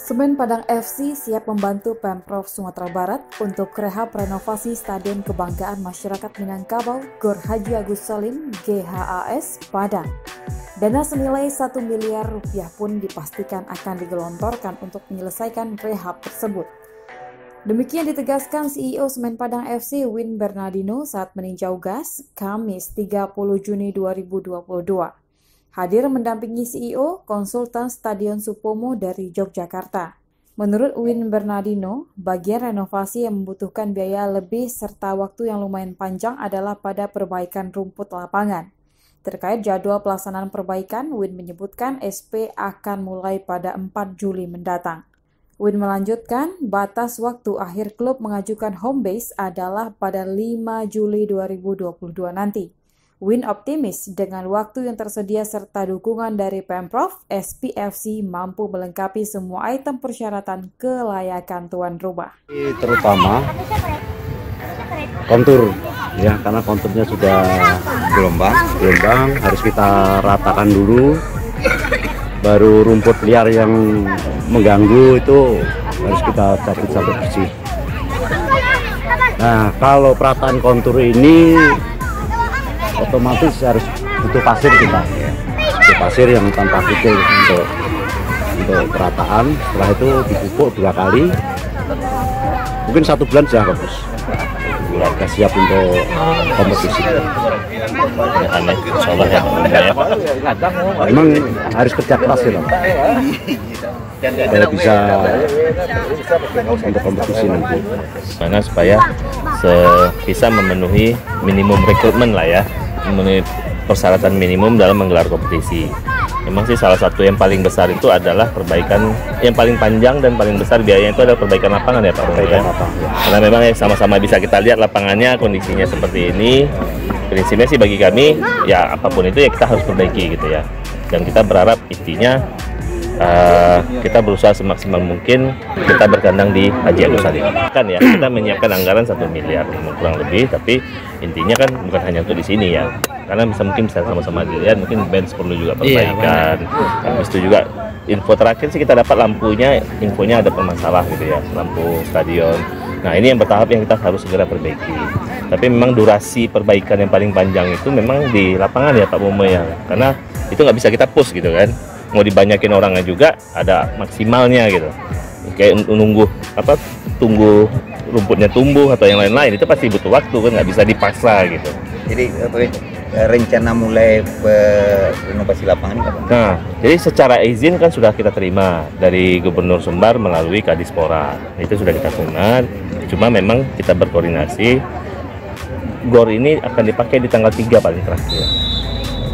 Semen Padang FC siap membantu Pemprov Sumatera Barat untuk rehab renovasi Stadion Kebanggaan Masyarakat Minangkabau Gor Haji Agus Salim GHAS Padang. Dana senilai 1 miliar rupiah pun dipastikan akan digelontorkan untuk menyelesaikan rehab tersebut. Demikian ditegaskan CEO Semen Padang FC Win Bernardino saat meninjau gas Kamis 30 Juni 2022. Hadir mendampingi CEO, konsultan Stadion Supomo dari Yogyakarta. Menurut Win Bernardino, bagian renovasi yang membutuhkan biaya lebih serta waktu yang lumayan panjang adalah pada perbaikan rumput lapangan. Terkait jadwal pelaksanaan perbaikan, Win menyebutkan SP akan mulai pada 4 Juli mendatang. Win melanjutkan, batas waktu akhir klub mengajukan home base adalah pada 5 Juli 2022 nanti. Win optimis dengan waktu yang tersedia serta dukungan dari Pemprov, SPFC mampu melengkapi semua item persyaratan kelayakan tuan rumah. Terutama kontur, ya, karena konturnya sudah gelombang harus kita ratakan dulu. Baru rumput liar yang mengganggu itu harus kita cabut sampai bersih. Nah, kalau perataan kontur ini otomatis harus butuh pasir kita, butuh pasir yang tanpa kecil untuk perataan. Setelah itu dipupuk 2 kali, mungkin 1 bulan sudah bagus, sudah siap untuk kompetisi. Memang harus kerja keras ya, supaya bisa untuk kompetisi nanti. Mana supaya bisa memenuhi minimum rekrutmen lah ya, memenuhi persyaratan minimum dalam menggelar kompetisi. Memang sih salah satu yang paling besar itu adalah perbaikan, yang paling panjang dan paling besar biayanya itu adalah perbaikan lapangan ya Pak. Perbaikan lapangan. Karena memang sama-sama bisa kita lihat lapangannya kondisinya seperti ini. Prinsipnya sih bagi kami ya apapun itu ya kita harus perbaiki gitu ya. Dan kita berharap intinya kita berusaha semaksimal mungkin kita berkandang di Haji Agus Salim. Kan ya kita menyiapkan anggaran 1 miliar kurang lebih, tapi intinya kan bukan hanya untuk di sini ya. Karena mungkin bisa sama-sama dilihat, mungkin bench perlu juga perbaikan. Habis itu juga info terakhir sih kita dapat infonya ada bermasalah gitu ya, lampu stadion. Nah ini yang bertahap yang kita harus segera perbaiki. Tapi memang durasi perbaikan yang paling panjang itu memang di lapangan ya Pak Momo ya, karena itu nggak bisa kita push gitu kan. Mau dibanyakin orangnya juga ada maksimalnya gitu. Kayak tunggu rumputnya tumbuh atau yang lain-lain itu pasti butuh waktu kan, nggak bisa dipaksa gitu. Jadi rencana mulai renovasi lapangan kapan? Nah, jadi secara izin kan sudah kita terima dari Gubernur Sumbar melalui Kadispora. Itu sudah kita terima. Cuma memang kita berkoordinasi. GOR ini akan dipakai di tanggal 3 paling terakhir.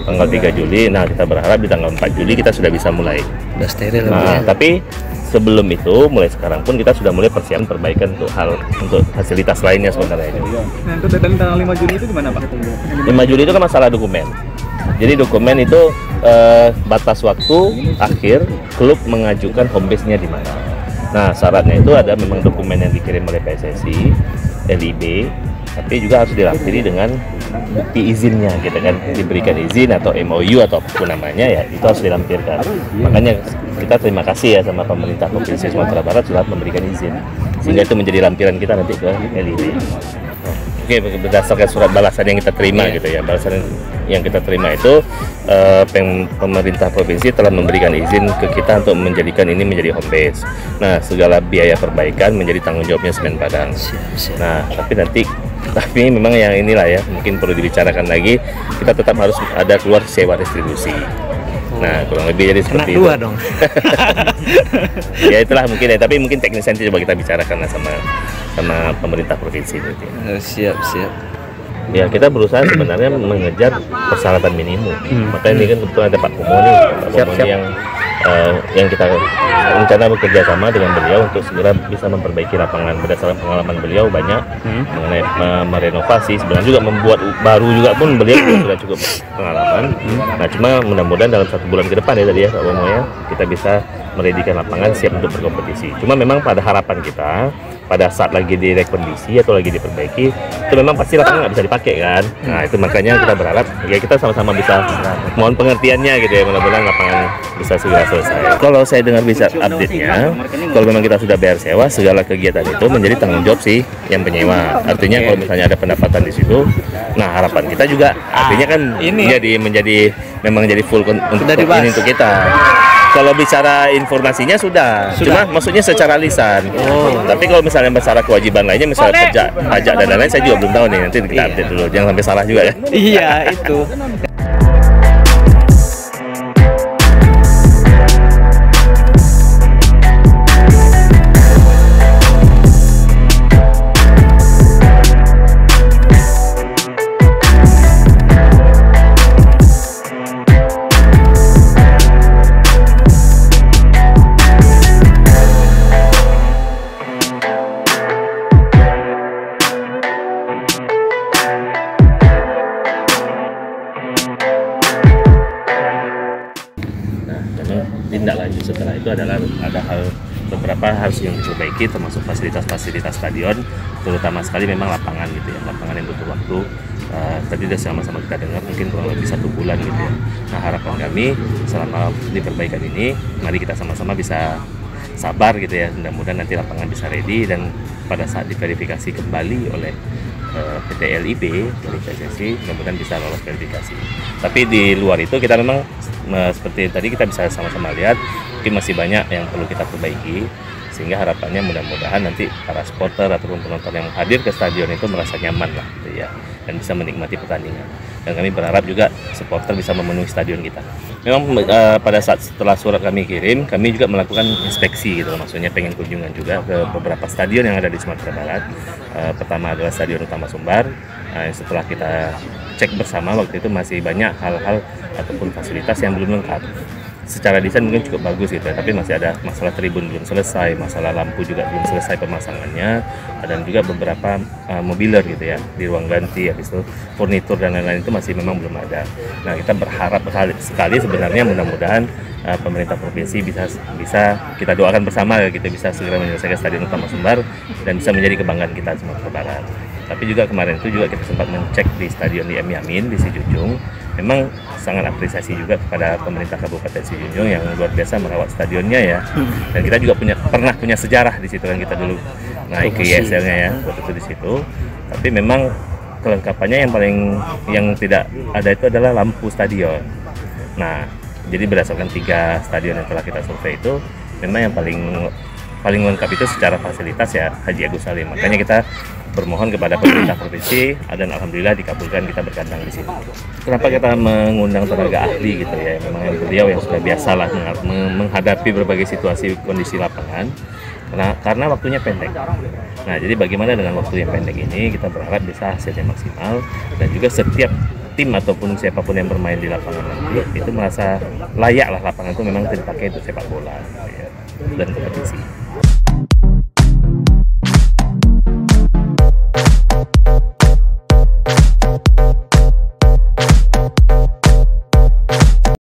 Tanggal 3 Juli. Nah, kita berharap di tanggal 4 Juli kita sudah bisa mulai. Udah steril. Nah, tapi sebelum itu, mulai sekarang pun kita sudah mulai persiapan perbaikan untuk fasilitas lainnya sebenarnya. Nah, untuk dan tanggal 5 Juli itu gimana Pak? 5 Juli itu kan masalah dokumen. Jadi dokumen itu batas waktu akhir klub mengajukan home base-nya di mana. Nah, syaratnya itu ada memang dokumen yang dikirim oleh PSSI, LIB, tapi juga harus dilampiri dengan bukti izinnya gitu kan, diberikan izin atau MOU atau apapun namanya ya, itu harus dilampirkan. Makanya kita terima kasih ya sama pemerintah Provinsi Sumatera Barat sudah memberikan izin, sehingga itu menjadi lampiran kita nanti ke LIB. Oke, berdasarkan surat balasan yang kita terima gitu ya, balasan yang kita terima itu pemerintah provinsi telah memberikan izin ke kita untuk menjadikan ini menjadi home base. Nah, segala biaya perbaikan menjadi tanggung jawabnya Semen Padang. Nah, tapi memang yang inilah ya, mungkin perlu dibicarakan lagi, kita tetap harus ada keluar sewa distribusi. Nah, kurang lebih jadi seperti itu. Kena 2 dong. Ya itulah mungkin ya, tapi mungkin teknisnya nanti coba kita bicarakan sama pemerintah provinsi nanti. Siap. Ya kita berusaha sebenarnya mengejar persyaratan minimum. Makanya ini kan betul ada Pak Pomo nih, yang kita rencana bekerja sama dengan beliau untuk segera bisa memperbaiki lapangan. Berdasarkan pengalaman beliau banyak mengenai merenovasi, sebenarnya juga membuat baru juga pun beliau sudah cukup pengalaman. Nah cuma mudah-mudahan dalam 1 bulan ke depan ya tadi ya Pak Pomo ya, kita bisa meredikan lapangan siap untuk berkompetisi. Cuma memang pada harapan kita pada saat lagi direkondisi atau lagi diperbaiki itu memang pasti lapangan nggak bisa dipakai kan. Nah itu makanya kita berharap ya kita sama-sama bisa mohon pengertiannya gitu ya, mudah-mudahan lapangan bisa segera selesai. Kalau saya dengar bisa update-nya, kalau memang kita sudah bayar sewa, segala kegiatan itu menjadi tanggung jawab sih yang penyewa. Artinya kalau misalnya ada pendapatan di situ, nah harapan kita juga artinya kan memang jadi full untuk ini untuk kita. Kalau bicara informasinya sudah. Cuma maksudnya secara lisan. Tapi kalau misalnya bicara kewajiban lainnya, misalnya pajak dan lain-lain, saya juga belum tahu nih. Nanti kita update dulu, jangan sampai salah juga ya. Iya itu. Tindak lanjut setelah itu adalah ada beberapa harus yang diperbaiki, termasuk fasilitas stadion, terutama sekali memang lapangan gitu ya, lapangan yang butuh waktu. Tadi sudah sama-sama kita dengar mungkin kurang lebih 1 bulan gitu ya. Nah harapan kami selama diperbaikan ini, mari kita sama-sama bisa sabar gitu ya, mudah-mudahan nanti lapangan bisa ready dan pada saat diverifikasi kembali oleh PT LIB dari PSSI, mudah-mudahan bisa lolos verifikasi. Tapi di luar itu kita memang seperti tadi kita bisa sama-sama lihat mungkin masih banyak yang perlu kita perbaiki, sehingga harapannya mudah-mudahan nanti para supporter ataupun penonton yang hadir ke stadion itu merasa nyaman lah gitu ya, dan bisa menikmati pertandingan. Dan kami berharap juga supporter bisa memenuhi stadion kita. Memang pada saat setelah surat kami kirim, kami juga melakukan inspeksi gitu, maksudnya pengen kunjungan juga ke beberapa stadion yang ada di Sumatera Barat. Pertama adalah Stadion Utama Sumbar. Setelah kita cek bersama, waktu itu masih banyak hal-hal ataupun fasilitas yang belum lengkap. Secara desain mungkin cukup bagus gitu ya, tapi masih ada masalah tribun belum selesai, masalah lampu juga belum selesai pemasangannya, dan juga beberapa mobiler gitu ya di ruang ganti, habis itu furnitur dan lain-lain itu masih memang belum ada. Nah kita berharap sekali sebenarnya mudah-mudahan pemerintah provinsi bisa kita doakan bersama ya, kita bisa segera menyelesaikan Stadion Utama Sumbar dan bisa menjadi kebanggaan kita Sumatera Barat. Tapi juga kemarin itu juga kita sempat mencek di stadion di Yamin di Sijunjung. Memang sangat apresiasi juga kepada pemerintah Kabupaten Sijunjung yang luar biasa merawat stadionnya ya. Dan kita juga pernah punya sejarah di situ kan, kita dulu naik ke ISL-nya ya, waktu itu di situ. Tapi memang kelengkapannya yang tidak ada itu adalah lampu stadion. Nah, jadi berdasarkan 3 stadion yang telah kita survei itu, memang yang paling lengkap itu secara fasilitas ya Haji Agus Salim. Makanya kita bermohon kepada pemerintah provinsi dan alhamdulillah dikabulkan, kita berkandang di sini. Kenapa kita mengundang tenaga ahli gitu ya? Memang beliau yang sudah biasa lah menghadapi berbagai situasi kondisi lapangan. Karena waktunya pendek. Nah, jadi bagaimana dengan waktu yang pendek ini kita berharap bisa hasilnya maksimal, dan juga setiap tim ataupun siapapun yang bermain di lapangan nanti itu merasa layak lah lapangan itu memang dipakai untuk sepak bola ya, dan kompetisi.